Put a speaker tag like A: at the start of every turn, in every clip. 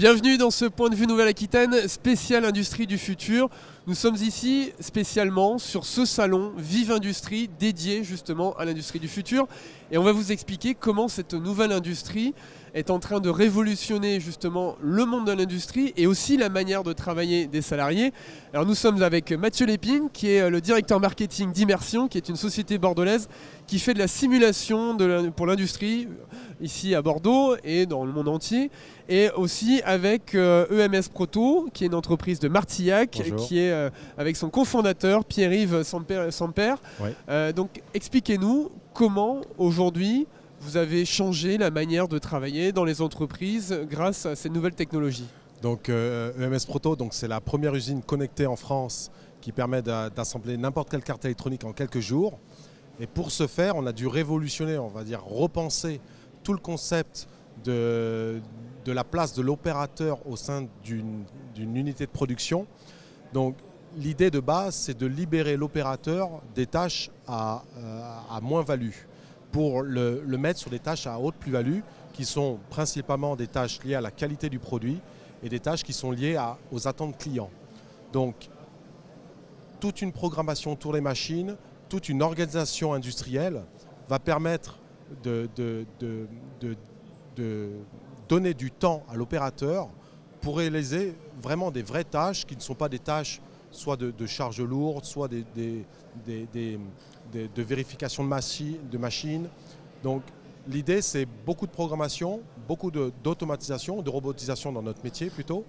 A: Bienvenue dans ce point de vue Nouvelle-Aquitaine, spécial Industrie du futur. Nous sommes ici spécialement sur ce salon Vive Industrie dédié justement à l'industrie du futur. Et on va vous expliquer comment cette nouvelle industrie est en train de révolutionner justement le monde de l'industrie et aussi la manière de travailler des salariés. Alors nous sommes avec Mathieu Lépine qui est le directeur marketing d'Immersion, qui est une société bordelaise qui fait de la simulation pour l'industrie ici à Bordeaux et dans le monde entier. Et aussi avec EMS Proto, qui est une entreprise de Martillac. Bonjour. Qui est avec son cofondateur Pierre-Yves Samper. Ouais. Donc expliquez-nous comment aujourd'hui vous avez changé la manière de travailler dans les entreprises grâce à ces nouvelles technologies.
B: Donc EMS Proto, c'est la première usine connectée en France qui permet d'assembler n'importe quelle carte électronique en quelques jours. Et pour ce faire, on a dû révolutionner, on va dire repenser tout le concept de la place de l'opérateur au sein d'une unité de production. Donc l'idée de base, c'est de libérer l'opérateur des tâches à moins-value pour le mettre sur des tâches à haute plus-value qui sont principalement des tâches liées à la qualité du produit et des tâches qui sont liées aux attentes clients. Donc toute une programmation autour des machines, toute une organisation industrielle va permettre de donner du temps à l'opérateur pour réaliser vraiment des vraies tâches qui ne sont pas des tâches soit de charges lourdes, soit de vérification de machines. Donc l'idée, c'est beaucoup de programmation, beaucoup d'automatisation, de robotisation dans notre métier plutôt,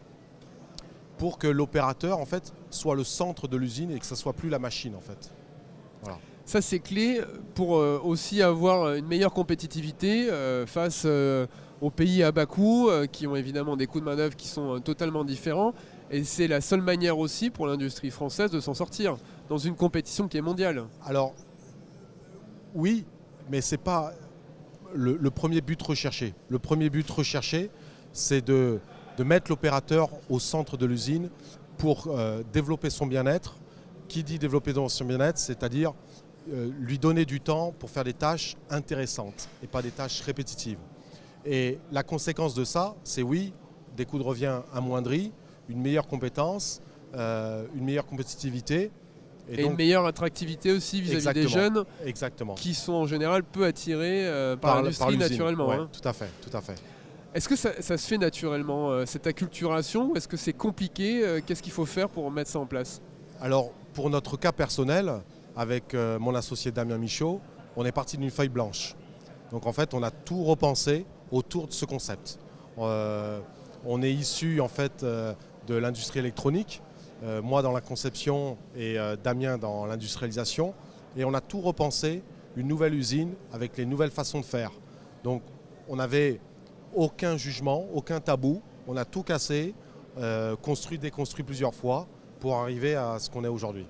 B: pour que l'opérateur en fait soit le centre de l'usine et que ce ne soit plus la machine en fait. Voilà.
A: Ça c'est clé pour aussi avoir une meilleure compétitivité face aux pays à bas coût qui ont évidemment des coûts de main-d'œuvre qui sont totalement différents. Et c'est la seule manière aussi pour l'industrie française de s'en sortir dans une compétition qui est mondiale.
B: Alors, oui, mais ce n'est pas le premier but recherché. Le premier but recherché, c'est de mettre l'opérateur au centre de l'usine pour développer son bien-être. Qui dit développer son bien-être, c'est-à-dire lui donner du temps pour faire des tâches intéressantes et pas des tâches répétitives. Et la conséquence de ça, c'est oui, des coûts de revient amoindris, une meilleure compétence, une meilleure compétitivité.
A: Et donc, une meilleure attractivité aussi vis-à-vis des jeunes qui sont en général peu attirés par l'industrie naturellement.
B: Ouais, hein. Tout à fait.
A: Est-ce que ça se fait naturellement, cette acculturation, ou est-ce que c'est compliqué? Qu'est-ce qu'il faut faire pour mettre ça en place?
B: Alors, pour notre cas personnel, avec mon associé Damien Michaud, on est parti d'une feuille blanche. Donc en fait, on a tout repensé autour de ce concept. On est issu en fait de l'industrie électronique, moi dans la conception et Damien dans l'industrialisation. Et on a tout repensé, une nouvelle usine avec les nouvelles façons de faire. Donc on n'avait aucun jugement, aucun tabou. On a tout cassé, construit, déconstruit plusieurs fois pour arriver à ce qu'on est aujourd'hui.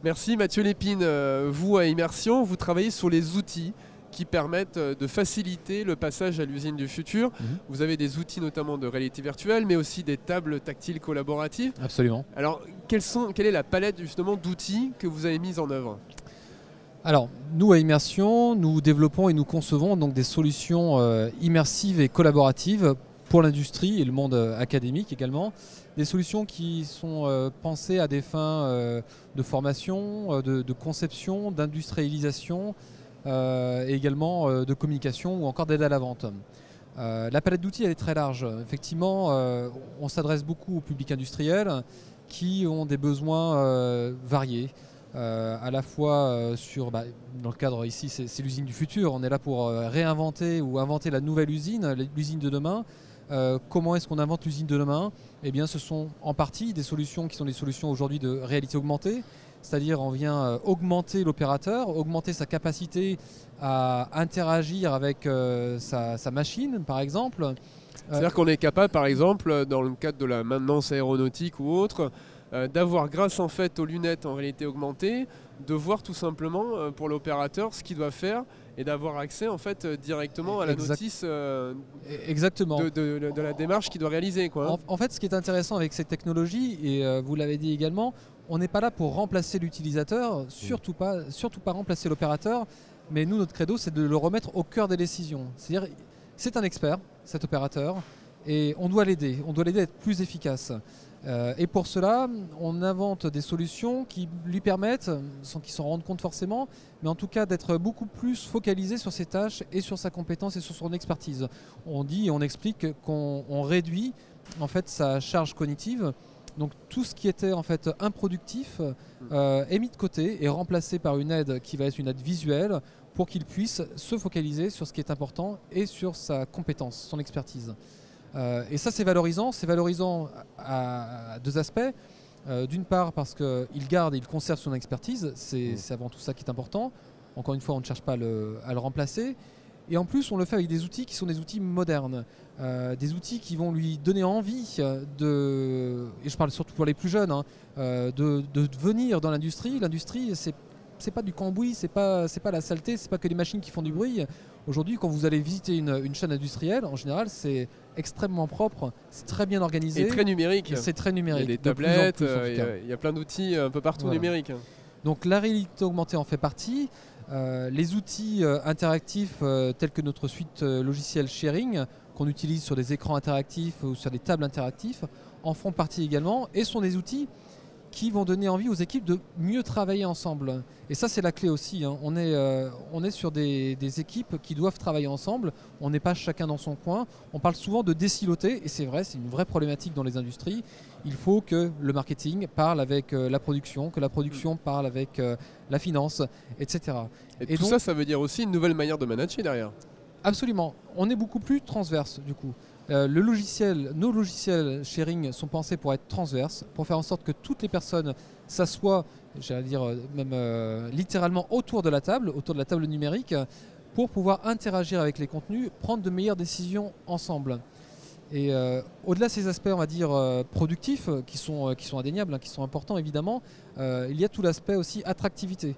A: Merci Mathieu Lépine. Vous à Immersion, vous travaillez sur les outils qui permettent de faciliter le passage à l'usine du futur. Vous avez des outils notamment de réalité virtuelle, mais aussi des tables tactiles collaboratives.
C: Absolument.
A: Alors, quelle est la palette justement d'outils que vous avez mise en œuvre?
C: Alors, nous à Immersion, nous développons et nous concevons donc des solutions immersives et collaboratives pour l'industrie et le monde académique également. Des solutions qui sont pensées à des fins de formation, de conception, d'industrialisation, et également de communication ou encore d'aide à la vente. La palette d'outils elle est très large. Effectivement, on s'adresse beaucoup au public industriel qui ont des besoins variés. À la fois dans le cadre ici, c'est l'usine du futur. On est là pour réinventer ou inventer la nouvelle usine, l'usine de demain. Comment est-ce qu'on invente l'usine de demain? Eh bien, ce sont en partie des solutions qui sont des solutions aujourd'hui de réalité augmentée. C'est-à-dire on vient augmenter l'opérateur, augmenter sa capacité à interagir avec sa machine, par exemple.
A: C'est-à-dire qu'on est capable, par exemple, dans le cadre de la maintenance aéronautique ou autre, d'avoir, grâce en fait aux lunettes en réalité augmentée, de voir tout simplement pour l'opérateur ce qu'il doit faire et d'avoir accès en fait directement à la notice
C: Exactement.
A: de la démarche qu'il doit réaliser, quoi.
C: En fait, ce qui est intéressant avec cette technologie, et vous l'avez dit également, on n'est pas là pour remplacer l'utilisateur, surtout pas remplacer l'opérateur, mais nous, notre credo, c'est de le remettre au cœur des décisions. C'est-à-dire, c'est un expert, cet opérateur, et on doit l'aider à être plus efficace. Et pour cela, on invente des solutions qui lui permettent, sans qu'il s'en rende compte forcément, mais en tout cas d'être beaucoup plus focalisé sur ses tâches et sur sa compétence et sur son expertise. On dit et on explique qu'on réduit en fait sa charge cognitive. Donc tout ce qui était en fait improductif est mis de côté et remplacé par une aide qui va être une aide visuelle pour qu'il puisse se focaliser sur ce qui est important et sur sa compétence, son expertise. Et ça c'est valorisant à deux aspects. D'une part parce qu'il garde et il conserve son expertise, c'est avant tout ça qui est important. Encore une fois, on ne cherche pas à le remplacer. Et en plus, on le fait avec des outils qui sont des outils modernes, des outils qui vont lui donner envie et je parle surtout pour les plus jeunes, de venir dans l'industrie. L'industrie, c'est pas du cambouis, c'est pas la saleté, c'est pas que des machines qui font du bruit. Aujourd'hui, quand vous allez visiter une chaîne industrielle, en général, c'est extrêmement propre, c'est très bien organisé.
A: Et très numérique.
C: C'est très numérique.
A: Il y a des tablettes, il y a plein d'outils un peu partout numériques.
C: Donc la réalité augmentée en fait partie. Les outils interactifs tels que notre suite logicielle Sharing, qu'on utilise sur des écrans interactifs ou sur des tables interactives, en font partie également et sont des outils qui vont donner envie aux équipes de mieux travailler ensemble. Et ça, c'est la clé aussi. On est sur des équipes qui doivent travailler ensemble. On n'est pas chacun dans son coin. On parle souvent de désiloter, et c'est vrai, c'est une vraie problématique dans les industries. Il faut que le marketing parle avec la production, que la production parle avec la finance, etc.
A: Et tout donc, ça veut dire aussi une nouvelle manière de manager derrière.
C: Absolument. On est beaucoup plus transverse du coup. Nos logiciels sharing sont pensés pour être transverses, pour faire en sorte que toutes les personnes s'assoient, j'allais dire même littéralement autour de la table numérique, pour pouvoir interagir avec les contenus, prendre de meilleures décisions ensemble. Et au-delà de ces aspects, on va dire productifs, qui sont indéniables, qui sont importants évidemment, il y a tout l'aspect aussi attractivité.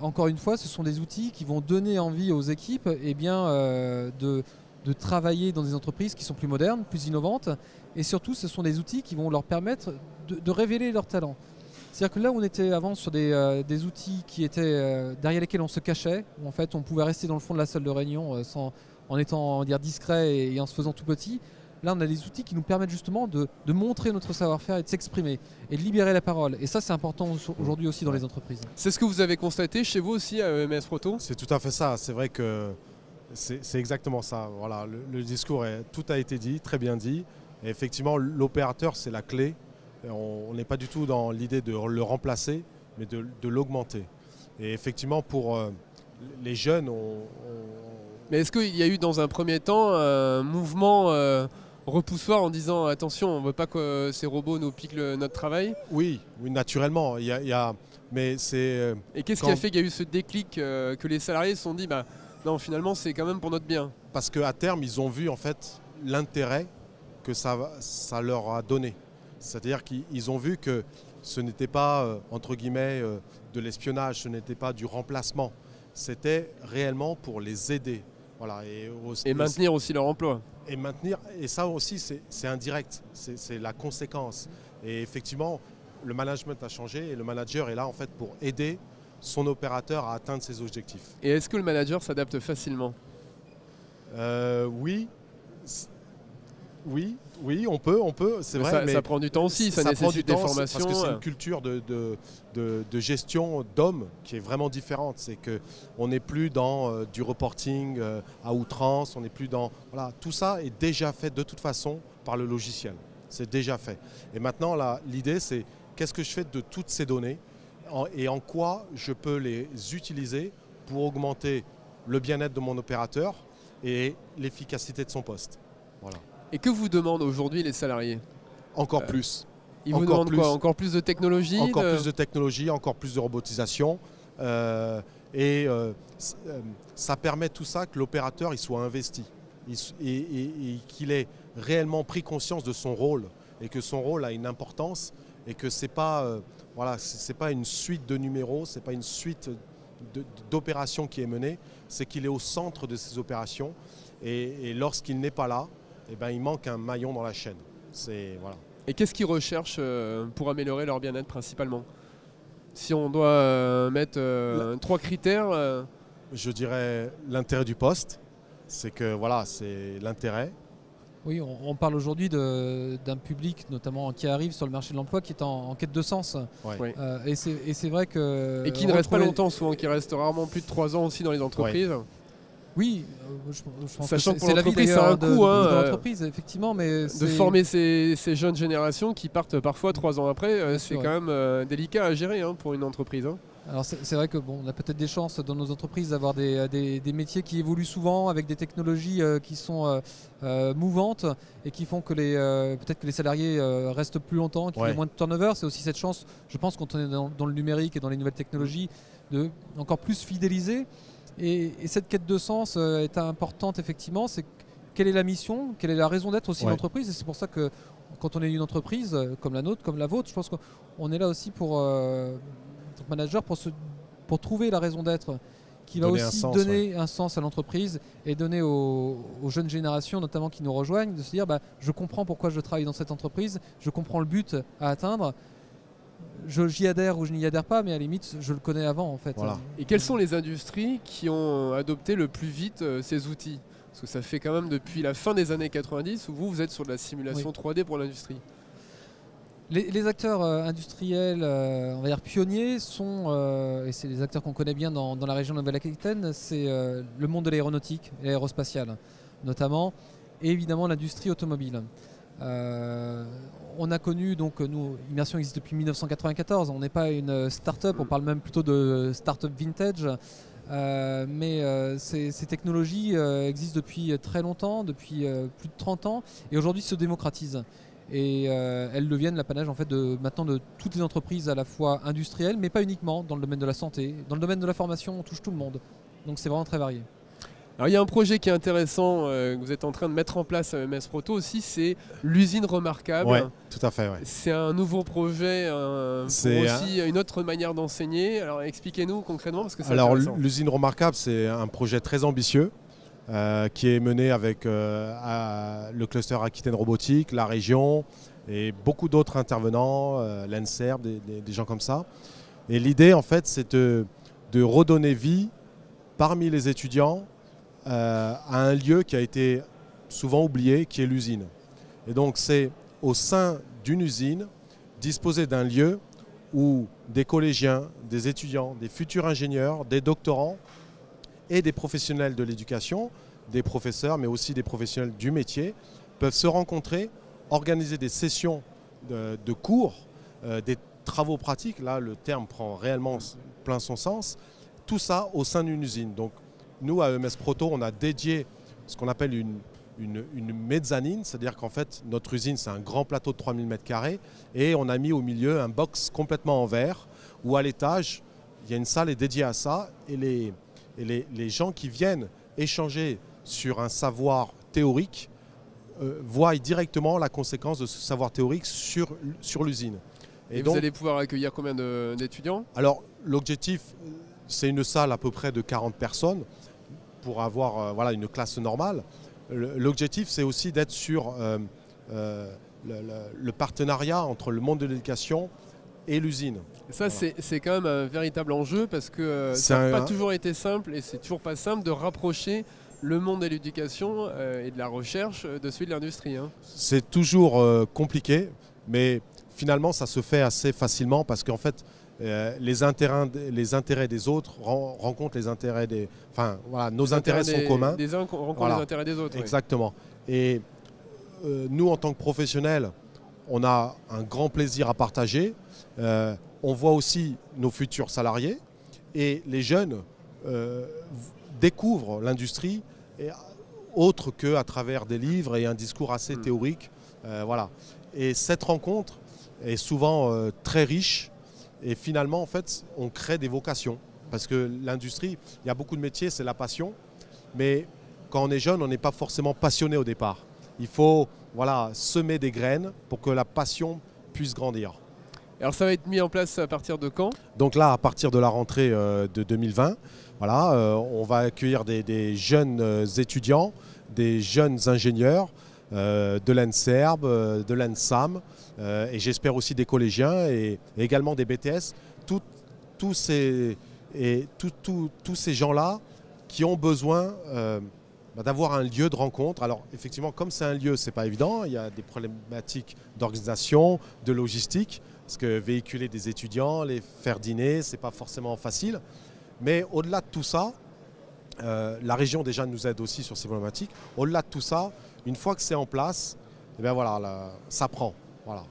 C: Encore une fois, ce sont des outils qui vont donner envie aux équipes de travailler dans des entreprises qui sont plus modernes, plus innovantes, et surtout ce sont des outils qui vont leur permettre de révéler leurs talents. C'est-à-dire que là où on était avant sur des outils qui étaient derrière lesquels on se cachait, où en fait on pouvait rester dans le fond de la salle de réunion en étant, on va dire, discret et en se faisant tout petit, là on a des outils qui nous permettent justement de montrer notre savoir-faire et de s'exprimer et de libérer la parole. Et ça c'est important aujourd'hui aussi dans les entreprises.
A: C'est ce que vous avez constaté chez vous aussi à EMS Proto ?
B: C'est tout à fait ça, c'est vrai que c'est exactement ça. Voilà, le discours, tout a été dit, très bien dit. Et effectivement, l'opérateur, c'est la clé. On n'est pas du tout dans l'idée de le remplacer, mais de l'augmenter. Et effectivement, pour les jeunes,
A: Mais est-ce qu'il y a eu dans un premier temps un mouvement repoussoir en disant attention, on ne veut pas que ces robots nous piquent notre travail ?
B: Oui, naturellement. Mais c'est.
A: Et qu'est-ce qui a fait qu'il y a eu ce déclic que les salariés se sont dit non, finalement, c'est quand même pour notre bien.
B: Parce qu'à terme, ils ont vu en fait l'intérêt que ça leur a donné. C'est-à-dire qu'ils ont vu que ce n'était pas, entre guillemets, de l'espionnage, ce n'était pas du remplacement. C'était réellement pour les aider. Voilà,
A: et maintenir aussi leur emploi.
B: Et ça aussi, c'est indirect, c'est la conséquence. Et effectivement, le management a changé et le manager est là en fait pour aider son opérateur à atteindre ses objectifs.
A: Et est-ce que le manager s'adapte facilement ?
B: Oui, on peut, c'est vrai.
A: Mais ça prend du temps aussi, ça nécessite des formations.
B: Parce que c'est une culture de gestion d'hommes qui est vraiment différente. C'est qu'on n'est plus dans du reporting à outrance, on n'est plus dans... Voilà, tout ça est déjà fait de toute façon par le logiciel. C'est déjà fait. Et maintenant, l'idée, c'est qu'est-ce que je fais de toutes ces données et en quoi je peux les utiliser pour augmenter le bien-être de mon opérateur et l'efficacité de son poste. Voilà.
A: Et que vous demandent aujourd'hui les salariés ?
B: Encore plus.
A: Ils vous demandent quoi ? Encore plus de technologie ?
B: Plus de technologie, encore plus de robotisation. Ça permet tout ça que l'opérateur il soit investi et qu'il ait réellement pris conscience de son rôle et que son rôle a une importance et que c'est pas une suite de numéros, c'est pas une suite d'opérations qui est menée, c'est qu'il est au centre de ces opérations et lorsqu'il n'est pas là, il manque un maillon dans la chaîne. Voilà.
A: Et qu'est-ce qu'ils recherchent pour améliorer leur bien-être principalement ? Si on doit mettre 3 critères
B: Je dirais l'intérêt du poste, c'est que voilà, c'est l'intérêt.
C: Oui, on parle aujourd'hui d'un public, notamment qui arrive sur le marché de l'emploi, qui est en quête de sens.
B: Ouais.
A: Oui.
C: Et c'est vrai que...
A: Et qui ne reste pas longtemps souvent, qui reste rarement plus de 3 ans aussi dans les entreprises.
C: Oui, je pense
A: Sachant
C: que
A: pour
C: c'est la vie
A: l'entreprise, ça a un
C: d'ailleurs
A: coût,
C: de l'entreprise, effectivement. Mais
A: de former ces jeunes générations qui partent parfois 3 ans après, c'est quand même délicat à gérer pour une entreprise.
C: Alors c'est vrai que on a peut-être des chances dans nos entreprises d'avoir des métiers qui évoluent souvent avec des technologies qui sont mouvantes et qui font que peut-être que les salariés restent plus longtemps, qu'il y ait moins de turnover. C'est aussi cette chance, je pense, quand on est dans le numérique et dans les nouvelles technologies, de encore plus fidéliser. Et cette quête de sens est importante effectivement. C'est quelle est la mission, quelle est la raison d'être aussi de l'entreprise. Et c'est pour ça que quand on est une entreprise comme la nôtre, comme la vôtre, je pense qu'on est là aussi pour manager pour trouver la raison d'être qui va aussi donner un sens à l'entreprise et donner aux jeunes générations notamment qui nous rejoignent de se dire je comprends pourquoi je travaille dans cette entreprise, je comprends le but à atteindre, j'y adhère ou je n'y adhère pas, mais à la limite je le connais avant en fait.
B: Voilà.
A: Et quelles sont les industries qui ont adopté le plus vite ces outils? Parce que ça fait quand même depuis la fin des années 90 où vous êtes sur de la simulation 3D pour l'industrie.
C: Les acteurs industriels, on va dire pionniers, sont, et c'est les acteurs qu'on connaît bien dans la région de Nouvelle-Aquitaine, c'est le monde de l'aéronautique et l'aérospatiale, notamment, et évidemment l'industrie automobile. On a connu, donc nous, Immersion existe depuis 1994, on n'est pas une start-up, on parle même plutôt de start-up vintage. Mais ces technologies existent depuis très longtemps, depuis plus de 30 ans, et aujourd'hui se démocratisent. Et elles deviennent l'apanage en fait maintenant de toutes les entreprises à la fois industrielles, mais pas uniquement dans le domaine de la santé. Dans le domaine de la formation, on touche tout le monde. Donc c'est vraiment très varié.
A: Alors il y a un projet qui est intéressant que vous êtes en train de mettre en place à EMS Proto aussi, c'est l'usine remarquable.
B: Oui, tout à fait. Ouais.
A: C'est un nouveau projet pour aussi une autre manière d'enseigner. Alors expliquez-nous concrètement parce que c'est intéressant.
B: L'usine remarquable, c'est un projet très ambitieux. Qui est mené avec le cluster Aquitaine Robotique, la région et beaucoup d'autres intervenants, l'ENSERB, des gens comme ça. Et l'idée, en fait, c'est de redonner vie parmi les étudiants à un lieu qui a été souvent oublié, qui est l'usine. Et donc, c'est au sein d'une usine, disposer d'un lieu où des collégiens, des étudiants, des futurs ingénieurs, des doctorants et des professionnels de l'éducation, des professeurs, mais aussi des professionnels du métier, peuvent se rencontrer, organiser des sessions de cours, des travaux pratiques, là le terme prend réellement plein son sens, tout ça au sein d'une usine. Donc nous, à EMS Proto, on a dédié ce qu'on appelle une mezzanine, c'est-à-dire qu'en fait, notre usine, c'est un grand plateau de 3000 m² et on a mis au milieu un box complètement en verre où à l'étage, il y a une salle dédiée à ça et les gens qui viennent échanger sur un savoir théorique voient directement la conséquence de ce savoir théorique sur l'usine.
A: Et donc, vous allez pouvoir accueillir combien d'étudiants? Alors
B: l'objectif, c'est une salle à peu près de 40 personnes pour avoir une classe normale. L'objectif, c'est aussi d'être sur le partenariat entre le monde de l'éducation et l'usine.
A: Ça, voilà. C'est quand même un véritable enjeu parce que ça n'a pas toujours été simple et c'est toujours pas simple de rapprocher le monde de l'éducation et de la recherche de celui de l'industrie.
B: C'est toujours compliqué, mais finalement, ça se fait assez facilement parce qu'en fait, les intérêts des autres rencontrent les intérêts des... Enfin, voilà, nos intérêts sont communs.
A: Des uns rencontrent les intérêts des autres.
B: Exactement. Oui. Et nous, en tant que professionnels, on a un grand plaisir à partager. On voit aussi nos futurs salariés et les jeunes découvrent l'industrie autre qu'à travers des livres et un discours assez théorique. Voilà. Et cette rencontre est souvent très riche et finalement, en fait, on crée des vocations parce que l'industrie, il y a beaucoup de métiers, c'est la passion, mais quand on est jeune, on n'est pas forcément passionné au départ. Il faut semer des graines pour que la passion puisse grandir.
A: Alors ça va être mis en place à partir de quand?
B: Donc là, à partir de la rentrée de 2020, on va accueillir des jeunes étudiants, des jeunes ingénieurs de l'ENSERB, de l'ENSAM et j'espère aussi des collégiens et également des BTS. Tous ces gens-là qui ont besoin d'avoir un lieu de rencontre. Alors effectivement, comme c'est un lieu, c'est pas évident. Il y a des problématiques d'organisation, de logistique, parce que véhiculer des étudiants, les faire dîner, c'est pas forcément facile. Mais au-delà de tout ça, la région déjà nous aide aussi sur ces problématiques. Au-delà de tout ça, une fois que c'est en place, eh bien voilà, là, ça prend. Voilà.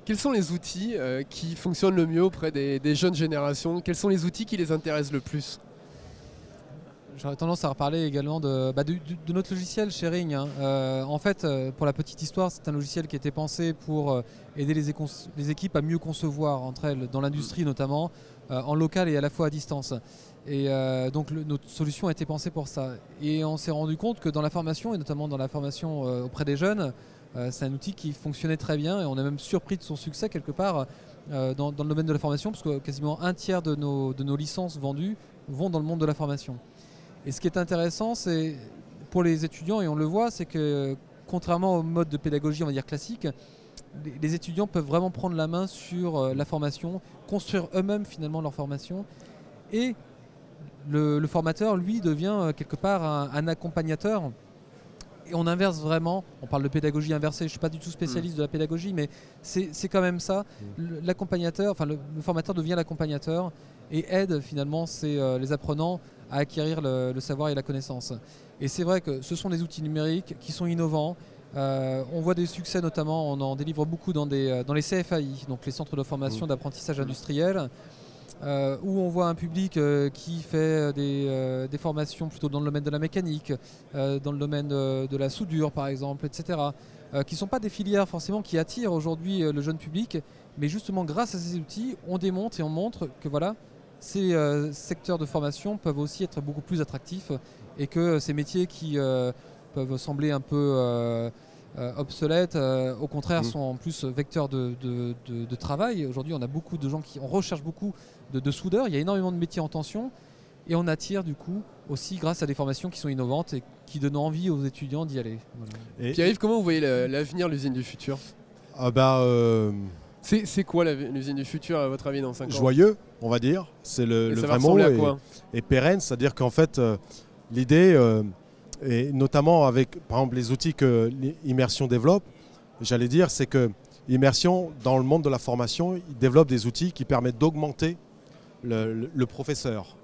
A: Quels sont les outils qui fonctionnent le mieux auprès des jeunes générations? Quels sont les outils qui les intéressent le plus?
C: J'aurais tendance à reparler également de notre logiciel Sharing. En fait, pour la petite histoire, c'est un logiciel qui a été pensé pour aider les équipes à mieux concevoir entre elles, dans l'industrie notamment, en local et à la fois à distance. Et donc notre solution a été pensée pour ça. Et on s'est rendu compte que dans la formation, et notamment dans la formation auprès des jeunes, c'est un outil qui fonctionnait très bien et on est même surpris de son succès quelque part dans le domaine de la formation, parce que quasiment un tiers de nos licences vendues vont dans le monde de la formation. Et ce qui est intéressant, c'est pour les étudiants, et on le voit, c'est que contrairement au mode de pédagogie, on va dire classique, les étudiants peuvent vraiment prendre la main sur la formation, construire eux-mêmes finalement leur formation, et le formateur, lui, devient quelque part un accompagnateur. Et on inverse vraiment, on parle de pédagogie inversée, je ne suis pas du tout spécialiste de la pédagogie, mais c'est quand même ça. L'accompagnateur, enfin le formateur devient l'accompagnateur et aide finalement les apprenants à acquérir le savoir et la connaissance. Et c'est vrai que ce sont des outils numériques qui sont innovants. On voit des succès notamment, on en délivre beaucoup dans les CFAI, donc les centres de formation d'apprentissage industriel, où on voit un public qui fait des formations plutôt dans le domaine de la mécanique, dans le domaine de la soudure par exemple, etc. Qui ne sont pas des filières forcément qui attirent aujourd'hui le jeune public, mais justement grâce à ces outils, on démontre et on montre que voilà, ces secteurs de formation peuvent aussi être beaucoup plus attractifs et que ces métiers qui peuvent sembler un peu obsolètes, au contraire sont en plus vecteurs de travail. Aujourd'hui, on a beaucoup de gens on recherche beaucoup de soudeurs, il y a énormément de métiers en tension et on attire du coup aussi grâce à des formations qui sont innovantes et qui donnent envie aux étudiants d'y aller.
A: Voilà. Pierre-Yves, comment vous voyez l'avenir, l'usine du futur? C'est quoi l'usine du futur à votre avis dans 5 ans?
B: Joyeux, on va dire, c'est le vrai mot, et pérenne, c'est-à-dire qu'en fait l'idée, et notamment avec par exemple les outils que Immersion développe, j'allais dire, c'est que Immersion, dans le monde de la formation, il développe des outils qui permettent d'augmenter le professeur.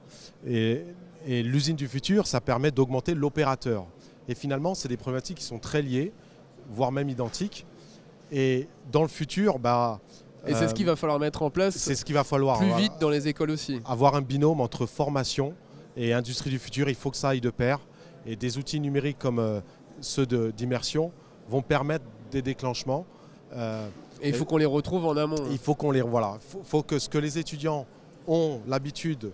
B: Et l'usine du futur, ça permet d'augmenter l'opérateur. Et finalement, c'est des problématiques qui sont très liées, voire même identiques. Et dans le futur,
A: et c'est ce qu'il va falloir mettre en place.
B: C'est ce qu'il va falloir
A: plus vite dans les écoles aussi.
B: Avoir un binôme entre formation et industrie du futur, il faut que ça aille de pair. Et des outils numériques comme ceux d'Immersion vont permettre des déclenchements.
A: Et il faut qu'on les retrouve en amont.
B: Il faut qu'on les faut que ce que les étudiants ont l'habitude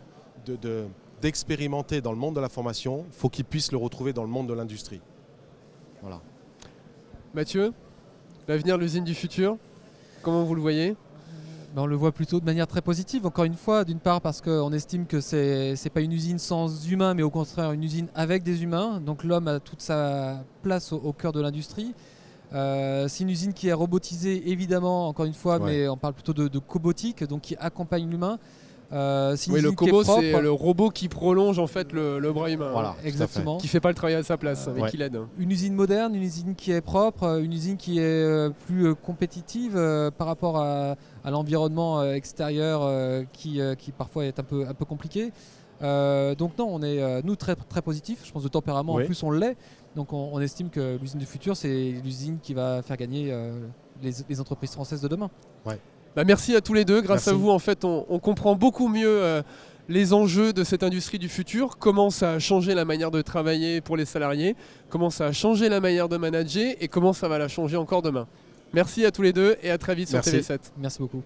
B: d'expérimenter dans le monde de la formation, il faut qu'ils puissent le retrouver dans le monde de l'industrie. Voilà.
A: Mathieu, l'avenir de l'usine du futur, comment vous le voyez?
C: On le voit plutôt de manière très positive, encore une fois, d'une part parce qu'on estime que c'est pas une usine sans humains, mais au contraire une usine avec des humains. Donc l'homme a toute sa place au cœur de l'industrie. C'est une usine qui est robotisée évidemment, encore une fois, mais on parle plutôt de cobotique, donc qui accompagne l'humain.
A: Le cobo, c'est le robot qui prolonge en fait le bras humain.
C: Voilà, exactement.
A: Qui fait pas le travail à sa place, mais qui l'aide.
C: Une usine moderne, une usine qui est propre, une usine qui est plus compétitive par rapport à l'environnement extérieur qui parfois est un peu compliqué. Donc non, on est nous très très positifs. Je pense de tempérament, en plus on l'est. Donc on estime que l'usine du futur, c'est l'usine qui va faire gagner les entreprises françaises de demain.
B: Ouais.
A: Merci à tous les deux. Grâce à vous, en fait, on comprend beaucoup mieux les enjeux de cette industrie du futur, comment ça a changé la manière de travailler pour les salariés, comment ça a changé la manière de manager et comment ça va la changer encore demain. Merci à tous les deux et à très vite sur TV7.
C: Merci beaucoup.